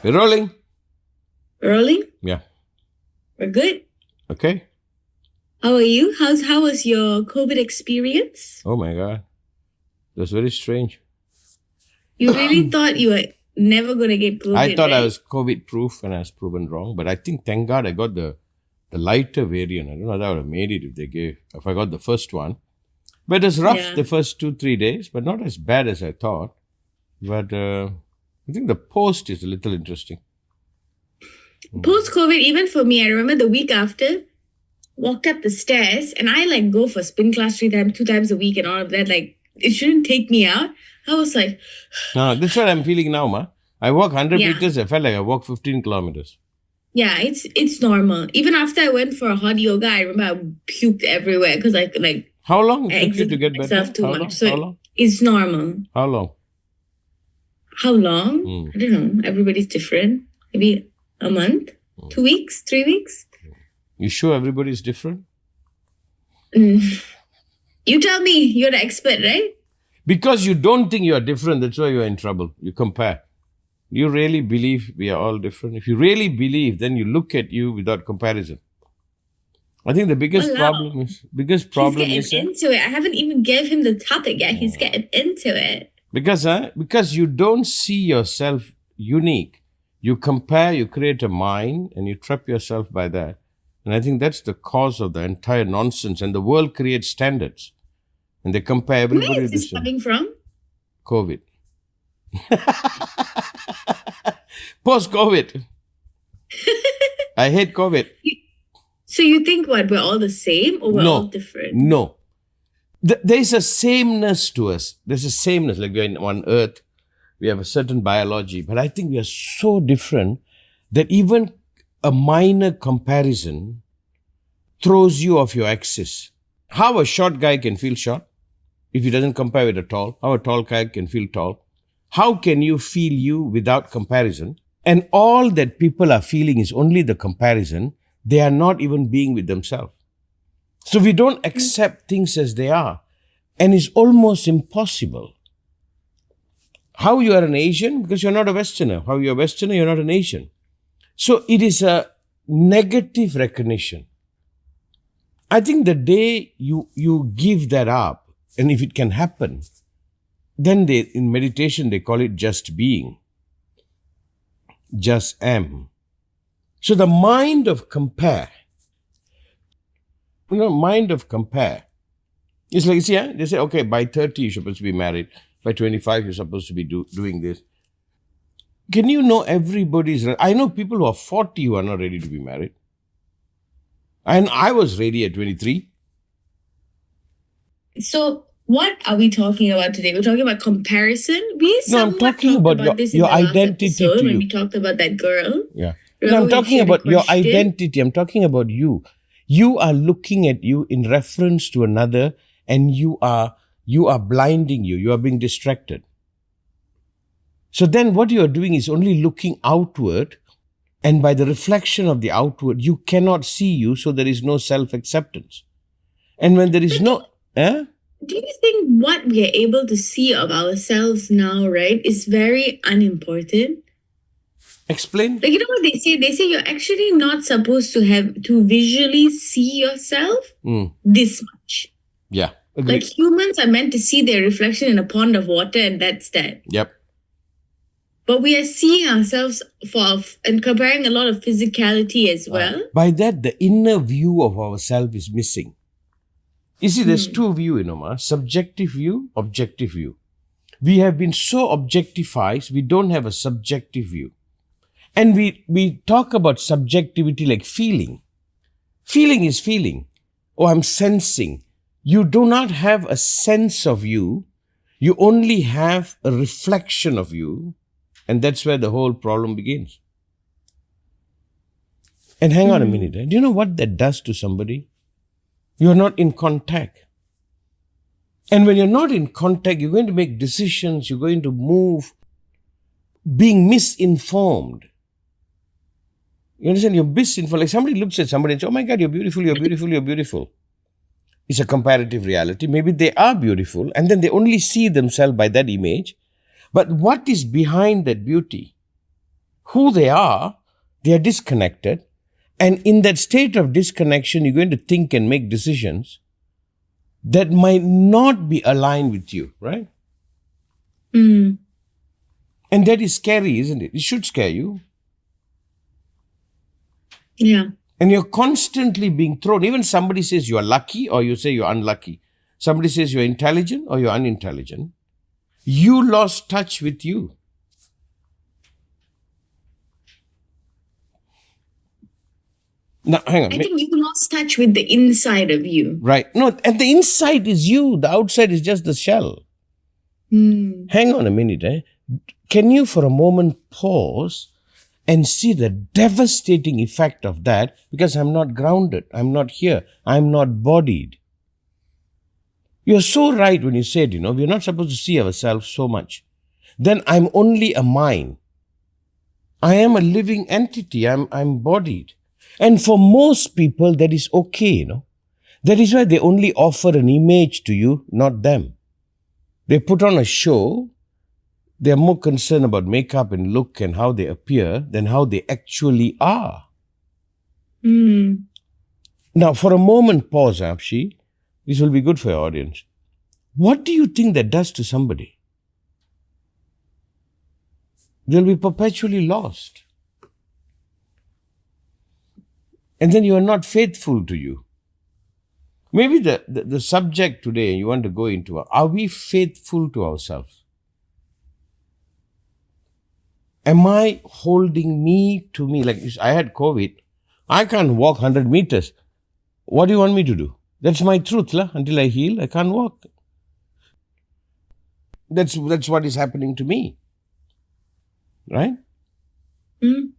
We're rolling. Rolling? Yeah. We're good. Okay. How are you? How was your COVID experience? Oh my God. It was very strange. You really thought you were never going to get COVID, I thought I right? was COVID proof and I was proven wrong. But I think, thank God, I got the lighter variant. I don't know whether I would have made it if I got the first one. But it was rough the first 2-3 days, but not as bad as I thought. But I think the post is a little interesting. Post-COVID, even for me, I remember the week after, walked up the stairs and I go for spin class 2 times a week and all of that. It shouldn't take me out. I was like... That's what I'm feeling now, ma. I walk 100 Yeah. meters, I felt like I walked 15 kilometers. Yeah, it's normal. Even after I went for a hot yoga, I remember I puked everywhere because How long it took you to get better? Too How much. long? So How long? It's normal. How long? How long? I don't know. Everybody's different. Maybe a month, 2 weeks, 3 weeks. You sure everybody's different? You tell me. You're the expert, right? Because you don't think you are different, that's why you're in trouble. You compare. You really believe we are all different? If you really believe, then you look at you without comparison. I think the biggest problem is... He's getting into it. I haven't even gave him the topic yet. He's getting into it. Because you don't see yourself unique. You compare, you create a mind, and you trap yourself by that. And I think that's the cause of the entire nonsense. And the world creates standards. And they compare everybody. Where is this coming from? COVID. Post-COVID. I hate COVID. So you think what? We're all the same or we're all different? No. There's a sameness to us. There's a sameness. Like we're on Earth. We have a certain biology. But I think we are so different that even a minor comparison throws you off your axis. How a short guy can feel short if he doesn't compare with a tall. How a tall guy can feel tall. How can you feel you without comparison? And all that people are feeling is only the comparison. They are not even being with themselves. So we don't accept things as they are. And it's almost impossible. How you are an Asian? Because you're not a Westerner. How you're a Westerner? You're not an Asian. So it is a negative recognition. I think the day you give that up, and if it can happen, then in meditation they call it just being. Just am. So the mind of compare, mind of compare. It's like, see, they say, okay, by 30 you're supposed to be married. By 25 you're supposed to be doing this. Can you know everybody's... I know people who are 40 who are not ready to be married. And I was ready at 23. So what are we talking about today? We're talking about comparison. I'm talking about your identity to you. When we talked about that girl. Yeah. I'm talking about your identity. I'm talking about you. You are looking at you in reference to another, and you are blinding you. You are being distracted. So then what you are doing is only looking outward, and by the reflection of the outward, you cannot see you, so there is no self-acceptance. And when there is no... Do you think what we are able to see of ourselves now, right, is very unimportant? Explain. You know what they say? They say you're actually not supposed to have to visually see yourself this much. Yeah. Agreed. Humans are meant to see their reflection in a pond of water, and that's that. Yep. But we are seeing ourselves and comparing a lot of physicality as well. By that, the inner view of ourselves is missing. You see, there's two views, subjective view, objective view. We have been so objectified, we don't have a subjective view. And we talk about subjectivity like feeling. Feeling is feeling. Oh, I'm sensing. You do not have a sense of you. You only have a reflection of you. And that's where the whole problem begins. And hang on a minute. Do you know what that does to somebody? You're not in contact. And when you're not in contact, you're going to make decisions. You're going to move being misinformed. You understand? You're misinformed. Like somebody looks at somebody and says, oh my God, you're beautiful, you're beautiful, you're beautiful. It's a comparative reality. Maybe they are beautiful and then they only see themselves by that image. But what is behind that beauty? who they are disconnected. And in that state of disconnection, you're going to think and make decisions that might not be aligned with you, right? Mm. And that is scary, isn't it? It should scare you. Yeah. And you're constantly being thrown. Even somebody says you are lucky or you say you're unlucky. Somebody says you're intelligent or you're unintelligent. You lost touch with you. Now, hang on. I think you lost touch with the inside of you. Right. No, and the inside is you. The outside is just the shell. Mm. Hang on a minute. Can you for a moment pause and see the devastating effect of that? Because I'm not grounded. I'm not here. I'm not bodied. You're so right when you said, we're not supposed to see ourselves so much. Then I'm only a mind. I am a living entity. I'm bodied. And for most people, that is okay, That is why they only offer an image to you, not them. They put on a show. They're more concerned about makeup and look and how they appear than how they actually are. Mm. Now, for a moment, pause, Apshi. This will be good for your audience. What do you think that does to somebody? They'll be perpetually lost. And then you are not faithful to you. Maybe the subject today you want to go into, are we faithful to ourselves? Am I holding me to me? Like I had COVID. I can't walk 100 meters. What do you want me to do? That's my truth. Until I heal, I can't walk. That's what is happening to me. Right? Mm.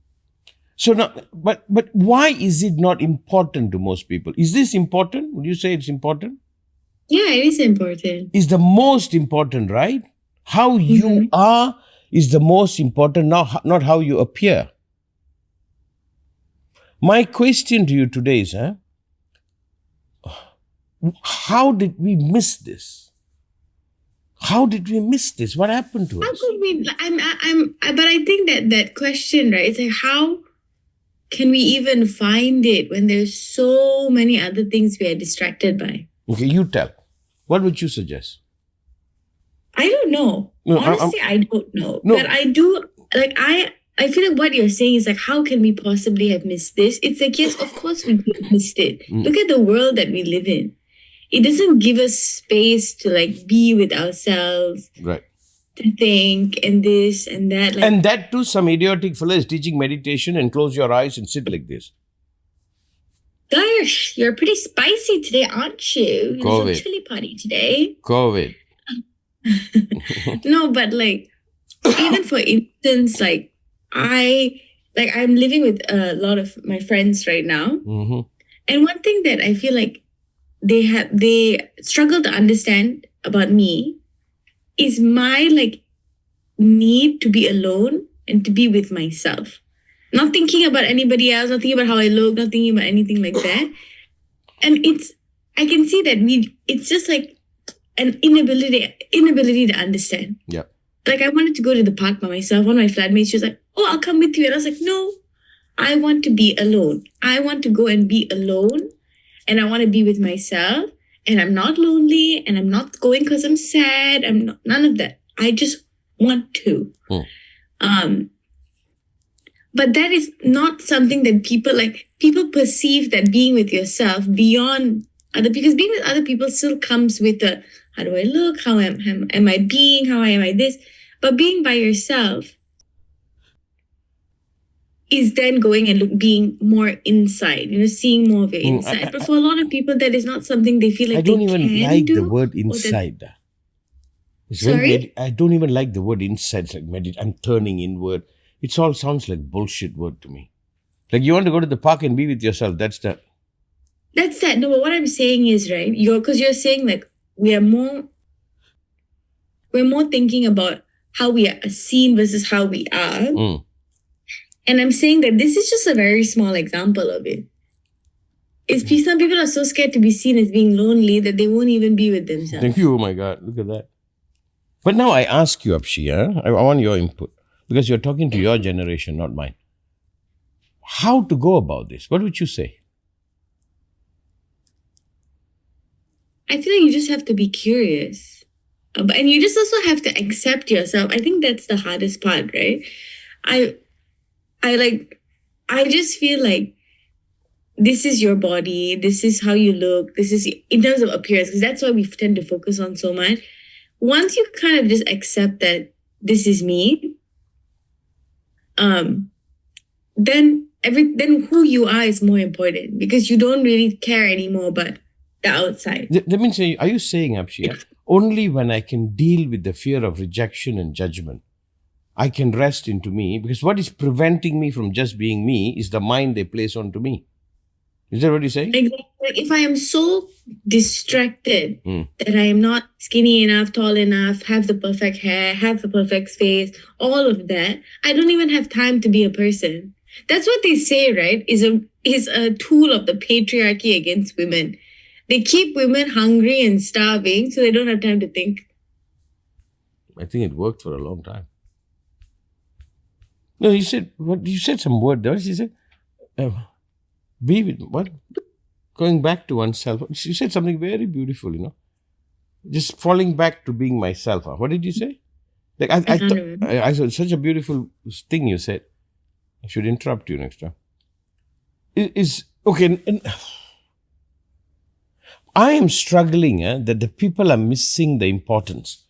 So now, but why is it not important to most people? Is this important? Would you say it's important? Yeah, it is important. It's the most important, right? How you are is the most important, not how you appear. My question to you today is, how did we miss this? How did we miss this? What happened to us? How could we? But I think that question, right? It's like, how can we even find it when there's so many other things we are distracted by? Okay, you tell. What would you suggest? I don't know. No, honestly, I don't know. No. But I do, I feel like what you're saying is like, how can we possibly have missed this? It's like, yes, of course we missed it. Look at the world that we live in. It doesn't give us space to like be with ourselves. Right. To think and this and that. And that too, some idiotic fellow is teaching meditation and close your eyes and sit like this. Gosh, you're pretty spicy today, aren't you? COVID. There's a chili party today. COVID. No, but like, even for instance, like I'm living with a lot of my friends right now. Mm-hmm. And one thing that I feel like they struggle to understand about me is my like need to be alone and to be with myself. Not thinking about anybody else, not thinking about how I look, not thinking about anything like that. And I can see that it's just like an inability to understand. Yeah. Like I wanted to go to the park by myself. One of my flatmates, she was like, "Oh, I'll come with you." And I was like, "No, I want to be alone. I want to go and be alone. And I want to be with myself. And I'm not lonely. And I'm not going because I'm sad. I'm not, none of that. I just want to." But that is not something that people perceive that being with yourself beyond other, because being with other people still comes with a, how do I look? How am I being? How am I this? But being by yourself is then going and being more inside, seeing more of your inside. But for a lot of people, that is not something they feel like I don't they even can like do, the word inside. Sorry? I don't even like the word inside. It's like I'm turning inward. It all sounds like bullshit word to me. Like you want to go to the park and be with yourself. That's that. That's that. No, but what I'm saying is, right, because you're saying like we're more thinking about how we are seen versus how we are. And I'm saying that this is just a very small example of it. Some people are so scared to be seen as being lonely that they won't even be with themselves. Thank you. Oh my God. Look at that. But now I ask you, Apshi, I want your input. Because you're talking to your generation, not mine. How to go about this? What would you say? I feel like you just have to be curious. And you just also have to accept yourself. I think that's the hardest part, right? I just feel like this is your body, this is how you look, this is in terms of appearance, because that's what we tend to focus on so much. Once you kind of just accept that this is me, then who you are is more important, because you don't really care anymore about the outside. That means, are you saying, Apshia, only when I can deal with the fear of rejection and judgment, I can rest into me, because what is preventing me from just being me is the mind they place onto me. Is that what you're saying? Exactly. If I am so distracted that I am not skinny enough, tall enough, have the perfect hair, have the perfect face, all of that, I don't even have time to be a person. That's what they say, right? Is a tool of the patriarchy against women. They keep women hungry and starving so they don't have time to think. I think it worked for a long time. No, you said some word there. You said, be with what? Going back to oneself. You said something very beautiful, Just falling back to being myself. What did you say? Like I saw such a beautiful thing you said. I should interrupt you next time. Okay. I am struggling that the people are missing the importance.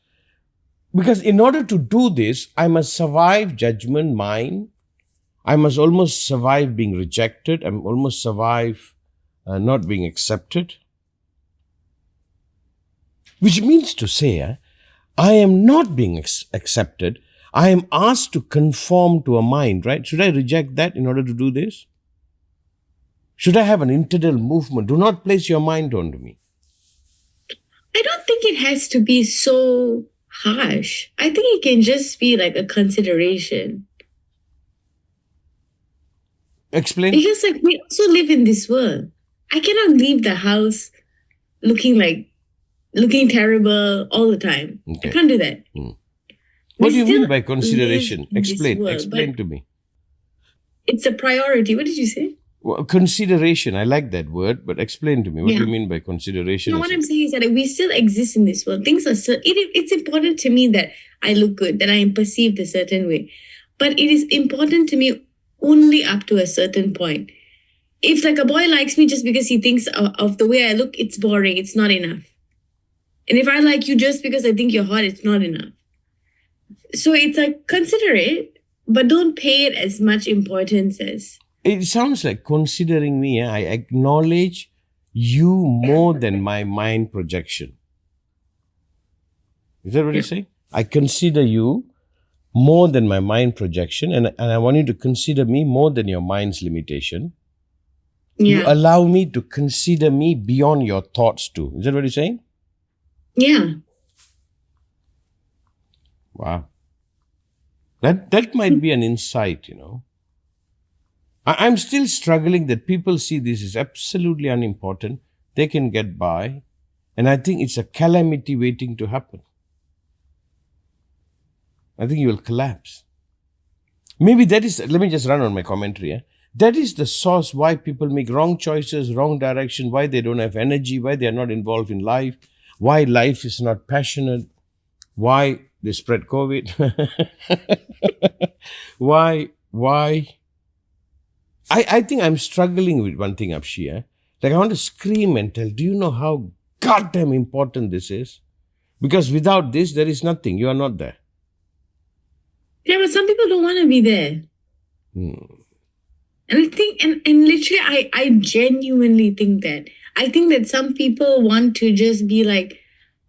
Because in order to do this, I must survive judgment, mine. I must almost survive being rejected. I must almost survive not being accepted. Which means to say, I am not being accepted. I am asked to conform to a mind, right? Should I reject that in order to do this? Should I have an internal movement? Do not place your mind onto me. I don't think it has to be so harsh. I think it can just be like a consideration. Explain. Because we also live in this world. I cannot leave the house looking terrible all the time. Okay. I can't do that. What do you mean by consideration? Explain to me. It's a priority. What did you say? Well, consideration. I like that word, but explain to me. What do you mean by consideration? No, what I'm saying is that we still exist in this world. Things are it's important to me that I look good, that I am perceived a certain way. But it is important to me only up to a certain point. If like a boy likes me just because he thinks of the way I look, it's boring. It's not enough. And if I like you just because I think you're hot, it's not enough. So it's like, consider it, but don't pay it as much importance as. It sounds like considering me. I acknowledge you more than my mind projection. Is that what you say? I consider you more than my mind projection, and I want you to consider me more than your mind's limitation. Yeah. You allow me to consider me beyond your thoughts too. Is that what you're saying? Yeah. Wow. That might be an insight, I'm still struggling that people see this as absolutely unimportant. They can get by. And I think it's a calamity waiting to happen. I think you will collapse. Maybe that is, let me just run on my commentary. That is the source why people make wrong choices, wrong direction, why they don't have energy, why they are not involved in life, why life is not passionate, why they spread COVID. Why? I think I'm struggling with one thing, Apshia. Like I want to scream and tell, do you know how goddamn important this is? Because without this, there is nothing. You are not there. Yeah, but some people don't want to be there. And I think, and literally, I genuinely think that. I think that some people want to just be like,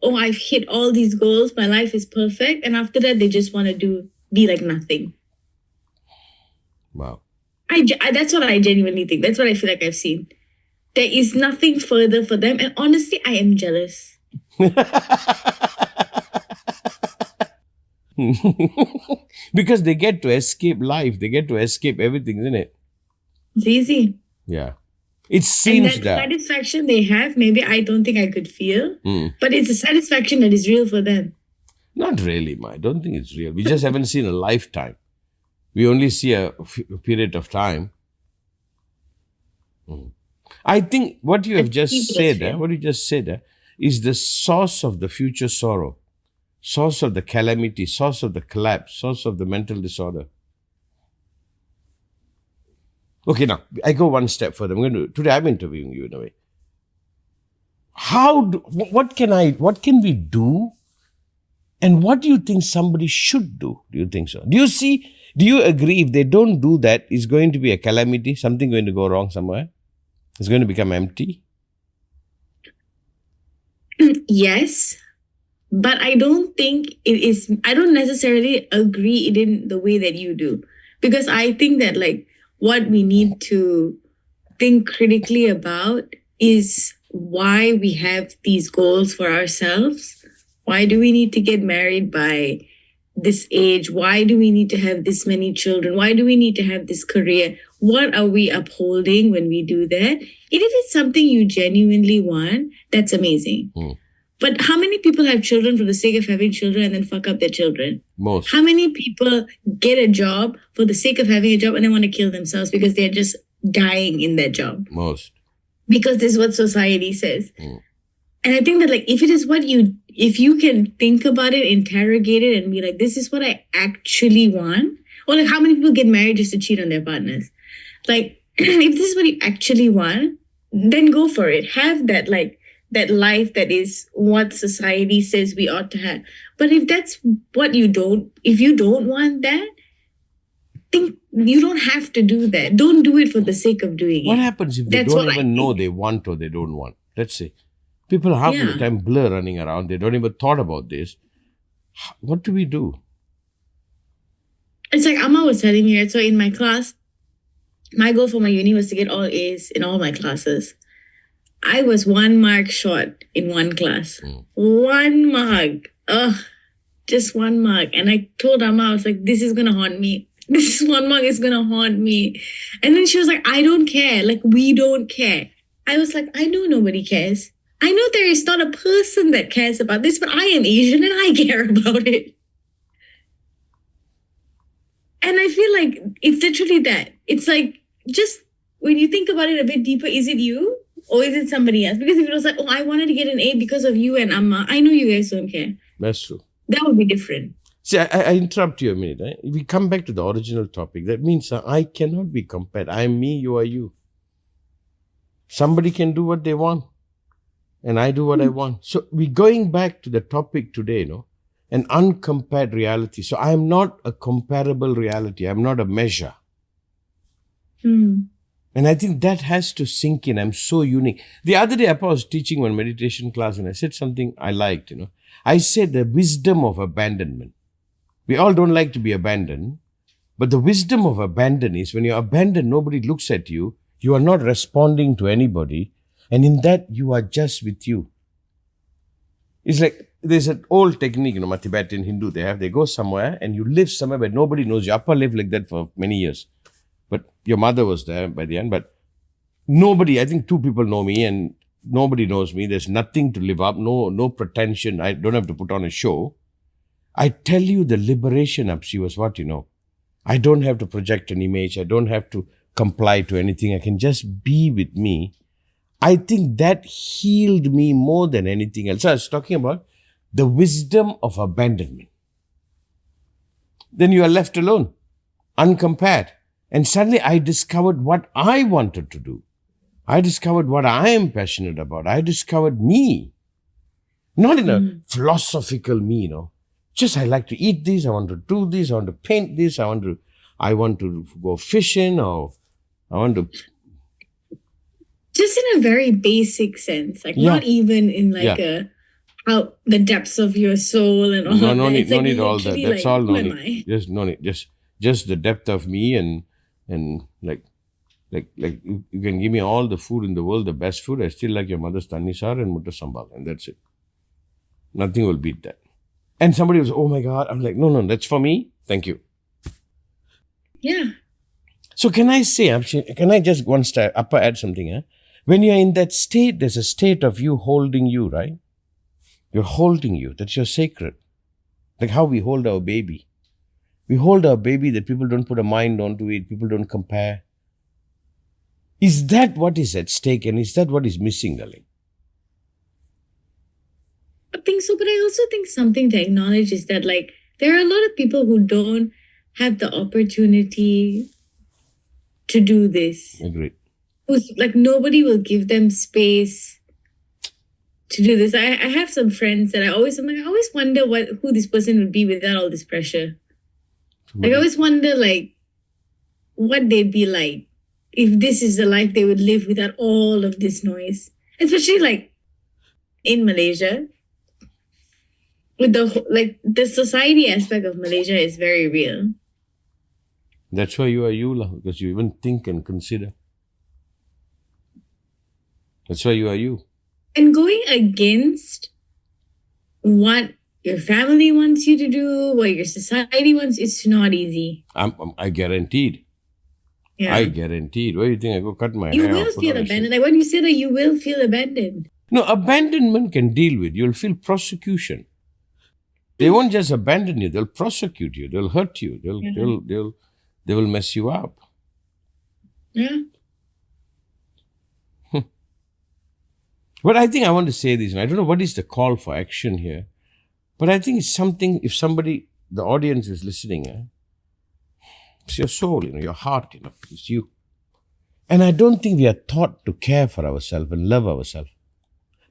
oh, I've hit all these goals. My life is perfect. And after that, they just want to be like nothing. Wow. That's what I genuinely think. That's what I feel like I've seen. There is nothing further for them. And honestly, I am jealous. Because they get to escape life. They get to escape everything, isn't it? It's easy. Yeah. It seems and that satisfaction they have, maybe I don't think I could feel. But it's a satisfaction that is real for them. Not really, I don't think it's real. We just haven't seen a lifetime. We only see a period of time. I think what you have just said, is the source of the future sorrow, source of the calamity, source of the collapse, source of the mental disorder. Okay, now I go one step further. Today I'm interviewing you in a way. What can we do? And what do you think somebody should do? Do you think so? Do you agree if they don't do that, it's going to be a calamity, something going to go wrong somewhere? It's going to become empty? Yes. But I don't think I don't necessarily agree it in the way that you do. Because I think that like what we need to think critically about is why we have these goals for ourselves. Why do we need to get married by this age? Why do we need to have this many children? Why do we need to have this career? What are we upholding when we do that? And if it's something you genuinely want, that's amazing. But how many people have children for the sake of having children and then fuck up their children? Most. How many people get a job for the sake of having a job and then want to kill themselves because they're just dying in their job? Most. Because this is what society says. And I think that like if you can think about it, interrogate it and be like, this is what I actually want. Or like how many people get married just to cheat on their partners? Like if this is what you actually want, then go for it. Have that that life that is what society says we ought to have. But if that's what if you don't want that, think you don't have to do that. Don't do it for the sake of doing it. What happens if they don't even know they want or they don't want? Let's say people half the time blur running around. They don't even thought about this. What do we do? It's like Amma was telling me, right? So in my class, my goal for my uni was to get all A's in all my classes. I was 1 mark short in one class. 1 mark. Just 1 mark. And I told Amma, I was like, this is going to haunt me. This 1 mark is going to haunt me. And then she was like, I don't care. Like, we don't care. I was like, I know nobody cares. I know there is not a person that cares about this, but I am Asian and I care about it. And I feel like it's literally that. It's like, just when you think about it a bit deeper, is it you or is it somebody else? Because if it was like, oh, I wanted to get an A because of you and Amma, I know you guys don't care. That's true. That would be different. See, I interrupt you a minute. Right? If we come back to the original topic, that means I cannot be compared. I am me, you are you. Somebody can do what they want and I do what I want. So we're going back to the topic today, an uncompared reality. So I am not a comparable reality. I'm not a measure. And I think that has to sink in. I'm so unique. The other day, I was teaching one meditation class and I said something I liked, I said the wisdom of abandonment. We all don't like to be abandoned, but the wisdom of abandon is when you're abandoned, nobody looks at you. You are not responding to anybody. And in that, you are just with you. It's like, there's an old technique, Tibetan, Hindu, they go somewhere and you live somewhere where nobody knows you. Appa lived like that for many years. But your mother was there by the end. But nobody, I think 2 people know me and nobody knows me. There's nothing to live up, no pretension. I don't have to put on a show. I tell you the liberation, Apsi, was what I don't have to project an image. I don't have to comply to anything. I can just be with me. I think that healed me more than anything else. So I was talking about the wisdom of abandonment. Then you are left alone, uncompared. And suddenly I discovered what I wanted to do. I discovered what I am passionate about. I discovered me. Not in a philosophical me, Just I like to eat this, I want to do this, I want to paint this, I want to go fishing, or I want to... Just in a very basic sense. Like not even in like how the depths of your soul and all that. No need, it's like need all that. That's like, all no who am need. I? Just no need. Just the depth of me and like you can give me all the food in the world, the best food. I still like your mother's tannisar and mutta sambal, and that's it. Nothing will beat that. And somebody was, oh my God. I'm like, no, that's for me. Thank you. Yeah. So can I just one step up add something? When you're in that state, there's a state of you holding you, right? You're holding you. That's your sacred. Like how we hold our baby. We hold our baby that people don't put a mind onto it, people don't compare. Is that what is at stake, and is that what is missing, darling? I think so, but I also think something to acknowledge is that like there are a lot of people who don't have the opportunity to do this. Agreed. Who's like nobody will give them space to do this. I have some friends that I always wonder who this person would be without all this pressure. Like I always wonder like what they'd be like if this is the life they would live without all of this noise. Especially like in Malaysia. With the society aspect of Malaysia is very real. That's why you are you, lah, because you even think and consider. That's why you are you. And going against what your family wants you to do, what your society wants, it's not easy. I guaranteed. Yeah. I guaranteed. Why do you think I go cut my You hair? will feel abandoned. Like when you say that, you will feel abandoned. No, abandonment can deal with. You'll feel prosecution. They won't just abandon you. They'll prosecute you. They'll hurt you. They will mess you up. Yeah. But I think I want to say this, and I don't know what is the call for action here, but I think it's something, if somebody, the audience is listening, it's your soul, your heart, it's you. And I don't think we are taught to care for ourselves and love ourselves.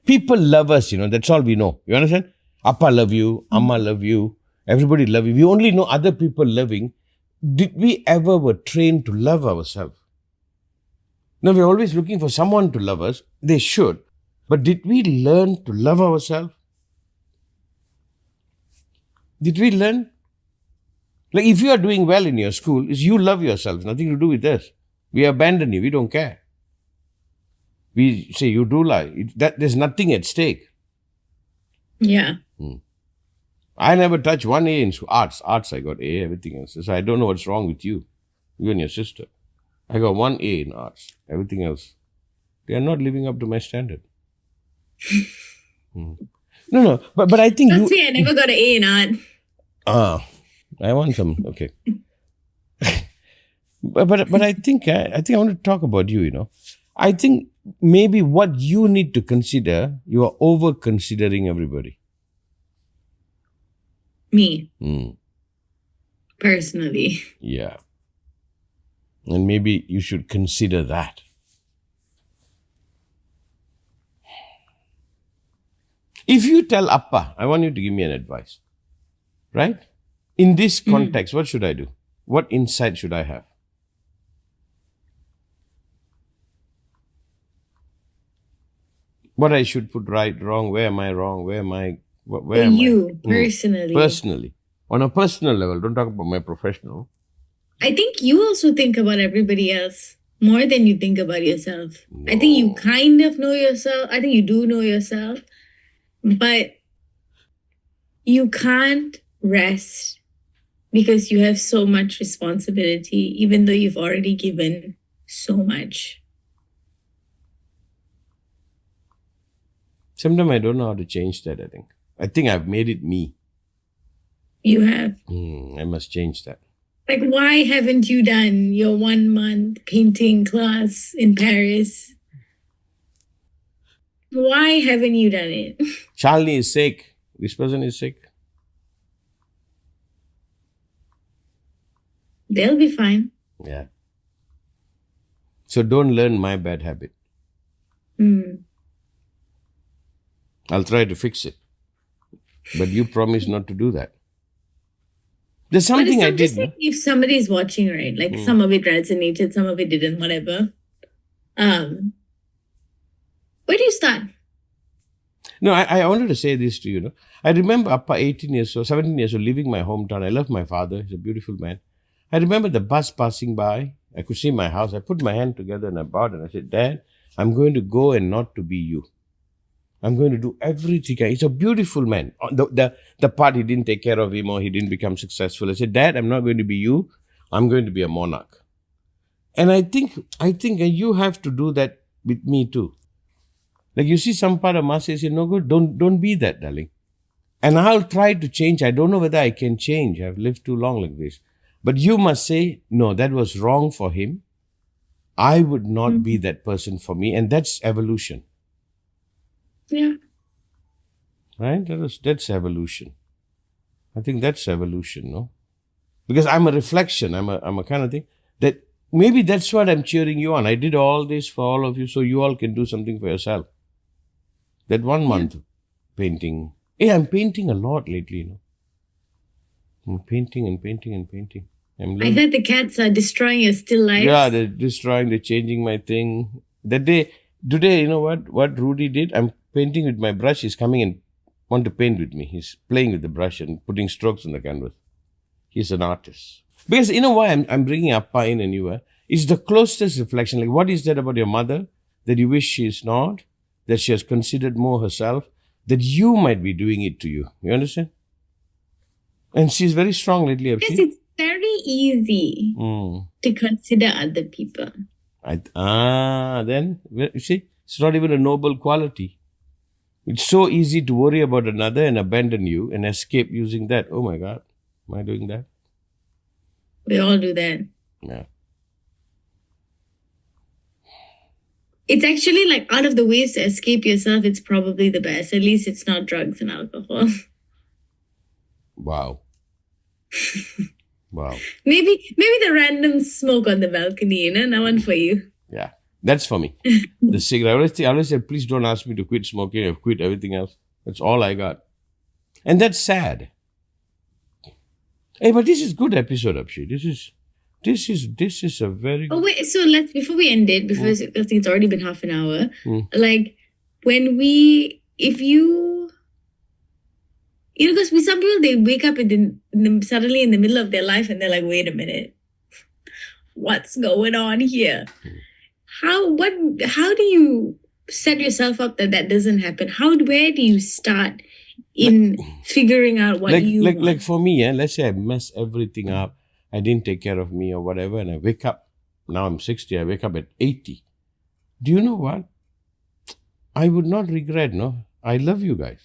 People love us, that's all we know. You understand? Appa love you, Amma love you, everybody love you. We only know other people loving. Did we ever were trained to love ourselves? No, we're always looking for someone to love us. They should. But did we learn to love ourselves? Did we learn? Like if you are doing well in your school, it's you love yourself, nothing to do with us. We abandon you, we don't care. We say you do lie. There's nothing at stake. Yeah. I never touched one A in school. Arts I got A, everything else. So I don't know what's wrong with you and your sister. I got one A in arts, everything else. They are not living up to my standard. No, but I think Trust me, I never got an A in art. I want some. Okay, but I think I want to talk about you. I think maybe what you need to consider, you are over considering everybody. Me. Personally. Yeah, and maybe you should consider that. If you tell Appa, I want you to give me an advice, right? In this context, what should I do? What insight should I have? What I should put right, wrong, where am I wrong, where am I? You, personally. Personally. On a personal level, don't talk about my professional. I think you also think about everybody else more than you think about yourself. No. I think you kind of know yourself. I think you do know yourself. But you can't rest because you have so much responsibility, even though you've already given so much. Sometimes I don't know how to change that, I think I've made it me. You have. I must change that. Like, why haven't you done your 1 month painting class in Paris? Why haven't you done it? Shalini is sick. This person is sick. They'll be fine. Yeah. So don't learn my bad habit. I'll try to fix it. But you promise not to do that. There's something I did. Like if somebody is watching, right? Like some of it resonated, some of it didn't, whatever. Where do you start? No, I wanted to say this to you. I remember Appa 18 years old, 17 years old, leaving my hometown. I love my father. He's a beautiful man. I remember the bus passing by. I could see my house. I put my hand together and I bowed and I said, Dad, I'm going to go and not to be you. I'm going to do everything. He's a beautiful man. The part he didn't take care of him or he didn't become successful. I said, Dad, I'm not going to be you. I'm going to be a monarch. And I think you have to do that with me too. Like you see some part of Master say, no good, don't be that, darling. And I'll try to change. I don't know whether I can change. I've lived too long like this. But you must say, no, that was wrong for him. I would not be that person for me. And that's evolution. Yeah. Right? That's evolution. I think that's evolution, no? Because I'm a reflection. I'm a kind of thing that maybe that's what I'm cheering you on. I did all this for all of you so you all can do something for yourself. That 1 month painting. Hey, I'm painting a lot lately, you know. I'm painting and painting and painting. I heard the cats are destroying your still life. Yeah, they're destroying, they're changing my thing. Today, you know what Rudy did? I'm painting with my brush. He's coming and want to paint with me. He's playing with the brush and putting strokes on the canvas. He's an artist. Because you know why I'm bringing Appa in and you? It's the closest reflection. Like, what is that about your mother that you wish she is not? That she has considered more herself? That you might be doing it to you. You understand? And she's very strong lately. Yes, it's very easy to consider other people. Then, you see, it's not even a noble quality. It's so easy to worry about another and abandon you and escape using that. Oh my God, am I doing that? We all do that. Yeah. It's actually like out of the ways to escape yourself, it's probably the best. At least it's not drugs and alcohol. Wow. Wow. Maybe the random smoke on the balcony, you know, that one for you. Yeah, that's for me. The cigarette. I always say, please don't ask me to quit smoking. I've quit everything else. That's all I got. And that's sad. Hey, but this is good episode, Abshi. This is a very good... Oh wait, so before we end it, because I think it's already been half an hour. Like if you know, because some people, they wake up suddenly in the middle of their life and they're like, wait a minute, what's going on here? How do you set yourself up that doesn't happen? Where do you start in figuring out what you want? Like for me, let's say I mess everything up. I didn't take care of me or whatever, and I wake up. Now I'm 60, I wake up at 80. Do you know what? I would not regret, no? I love you guys.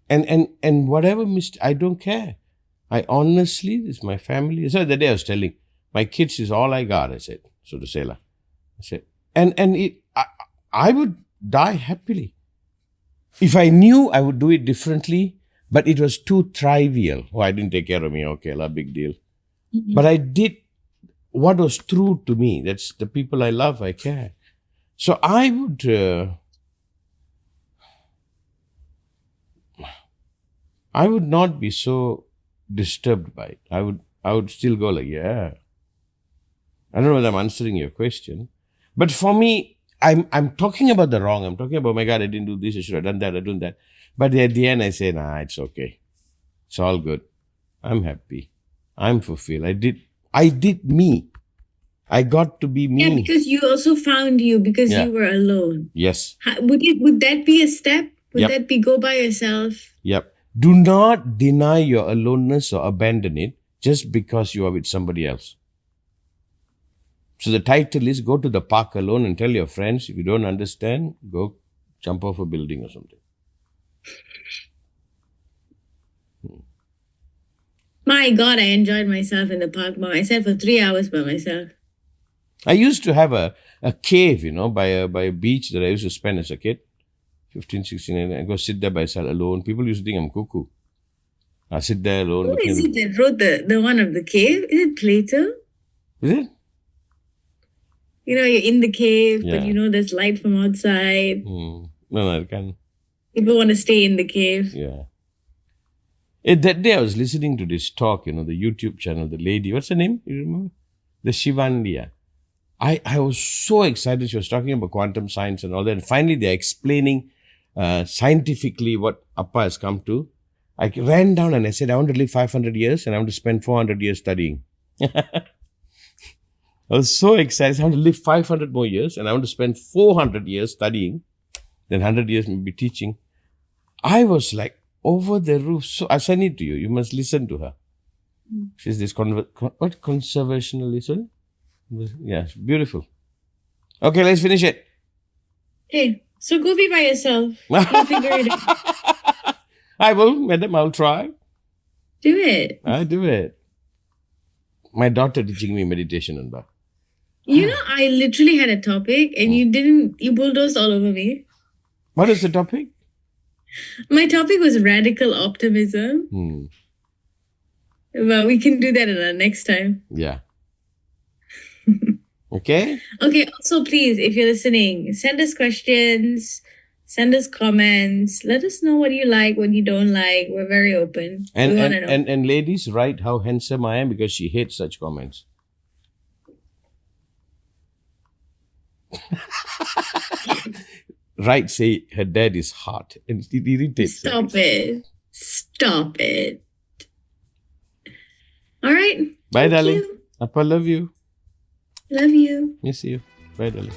And whatever I don't care. I honestly, this is my family. So the day I was telling, my kids is all I got, I said, so to say. I said, I would die happily. If I knew, I would do it differently, but it was too trivial. Oh, I didn't take care of me. Okay, big deal. But I did what was true to me. That's the people I love, I care. So I would not be so disturbed by it. I would still go like, yeah. I don't know whether I'm answering your question. But for me, I'm talking about the wrong. I'm talking about, oh my God, I didn't do this, I should have done that, I done that. But at the end, I say, nah, it's okay. It's all good. I'm happy. I'm fulfilled. I did me. I got to be me. Yeah, because you also found you because you were alone. Yes. Would that be a step? Would that be go by yourself? Yep. Do not deny your aloneness or abandon it just because you are with somebody else. So the title is Go to the Park Alone and tell your friends, if you don't understand, go jump off a building or something. My God, I enjoyed myself in the park. I sat for 3 hours by myself. I used to have a cave, by a beach that I used to spend as a kid. 15, 16, and I go sit there by myself alone. People used to think I'm cuckoo. I sit there alone. Who is it that wrote the one of the cave? Is it Plato? Is it? You're in the cave, but there's light from outside. No, I can't. People want to stay in the cave. Yeah. That day I was listening to this talk, the YouTube channel, the lady, what's her name? You remember? The Shivandia. I was so excited. She was talking about quantum science and all that. And finally, they're explaining scientifically what Appa has come to. I ran down and I said, I want to live 500 years and I want to spend 400 years studying. I was so excited. I want to live 500 more years and I want to spend 400 years studying. Then 100 years maybe teaching. I was like over the roof. So I send it to you. You must listen to her. She's this conservationalist. Yes, beautiful. Okay, let's finish it. Okay. So go be by yourself. You'll figure it out. I will, madam. I'll try. Do it. I do it. My daughter teaching me meditation, Anba. You know, I literally had a topic and you bulldozed all over me. What is the topic? My topic was radical optimism. Well, we can do that in our next time. Yeah. Okay? Okay, also please, if you're listening, send us questions, send us comments. Let us know what you like, what you don't like. We're very open. We want to know. And ladies, write how handsome I am because she hates such comments. Right, say her dad is hot and it irritates her. Stop it. All right. Bye, Thank darling. you. Appa, love you. Love you. Miss you. Bye, darling.